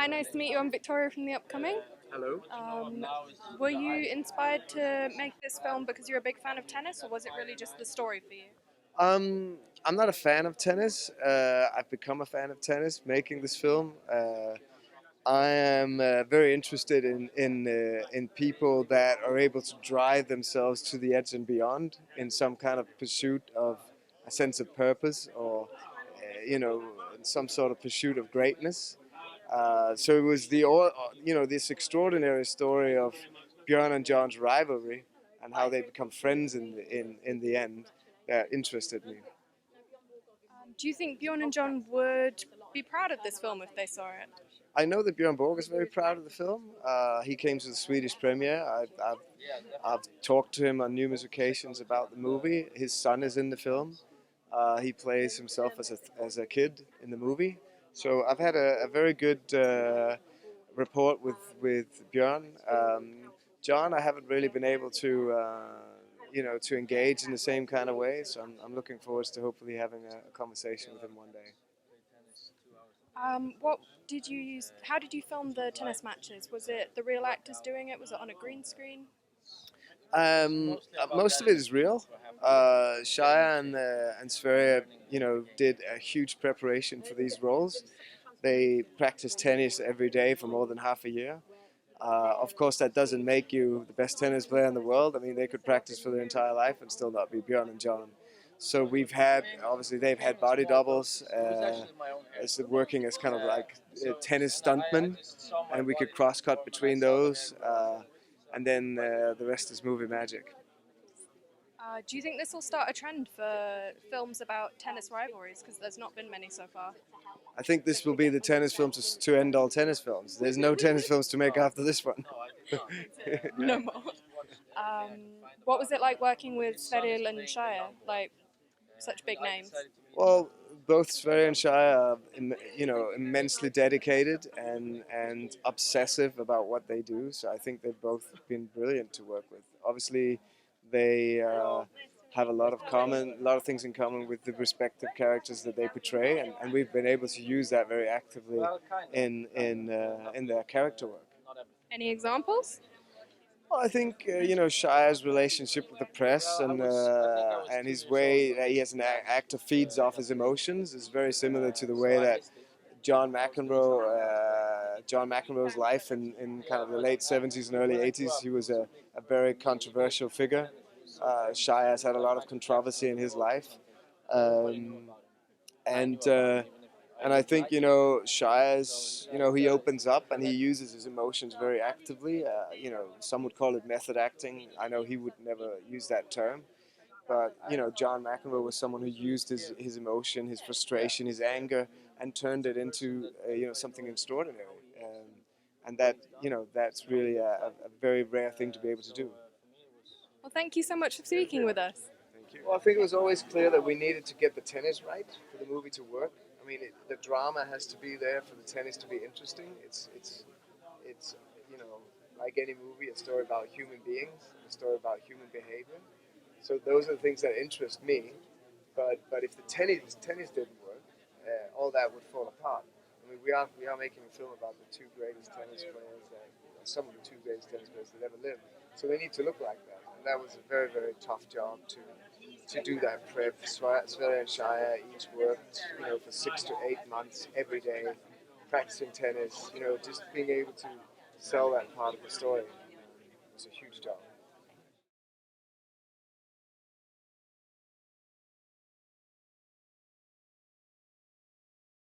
nice to meet you. I'm Victoria from The Upcoming. Hello. Were you inspired to make this film because you're a big fan of tennis, or was it really just the story for you? I'm not a fan of tennis. I've become a fan of tennis making this film. I am very interested in people that are able to drive themselves to the edge and beyond in some kind of pursuit of a sense of purpose, or in some sort of pursuit of greatness. So it was this extraordinary story of Björn and John's rivalry and how they become friends in the end that interested me. Do you think Bjorn and John would be proud of this film if they saw it? I know that Björn Borg is very proud of the film. He came to the Swedish premiere. I've talked to him on numerous occasions about the movie. His son is in the film. He plays himself as a kid in the movie. So I've had a very good rapport with Björn. John, I haven't really been able to engage in the same kind of way. So I'm looking forward to hopefully having a conversation with him one day. What did you use? How did you film the tennis matches? Was it the real actors doing it? Was it on a green screen? Most of it is real. Shia and Sverige, did a huge preparation for these roles. They practice tennis every day for more than half a year. Of course, that doesn't make you the best tennis player in the world. I mean, they could practice for their entire life and still not be Björn and John. So obviously, they've had body doubles, as working as kind of like tennis stuntmen, and we could cross-cut between those, and then the rest is movie magic. Do you think this will start a trend for films about tennis rivalries? Because there's not been many so far. I think this will be the tennis film to end all tennis films. There's no tennis films to make after this one. No more. What was it like working with Sverige and Shia? Like, such big names. Well, both Sverige and Shia are, immensely dedicated and obsessive about what they do. So I think they've both been brilliant to work with. Obviously, they have a lot of things in common with the respective characters that they portray, and we've been able to use that very actively in their character work. Any examples? Well, I think Shia's relationship with the press and his way that he as an actor feeds off his emotions is very similar to the way that John McEnroe's life in kind of the late 70s and early 80s. He was a very controversial figure. Shia has had a lot of controversy in his life, and I think Shia's he opens up and he uses his emotions very actively. Some would call it method acting. I know he would never use that term, but John McEnroe was someone who used his emotion, his frustration, his anger, and turned it into something extraordinary. And that's really a very rare thing to be able to do. Well, thank you so much for speaking with us. Thank you. Well, I think it was always clear that we needed to get the tennis right for the movie to work. I mean, the drama has to be there for the tennis to be interesting. It's like any movie, a story about human beings, a story about human behavior. So those are the things that interest me. But if the tennis didn't work, all that would fall apart. I mean, we are making a film about the two greatest tennis players, some of the two greatest tennis players that ever lived. So they need to look like that, and that was a very, very tough job to do that prep. Sverige and Shia each worked, for 6 to 8 months every day, practicing tennis. Just being able to sell that part of the story was a huge job.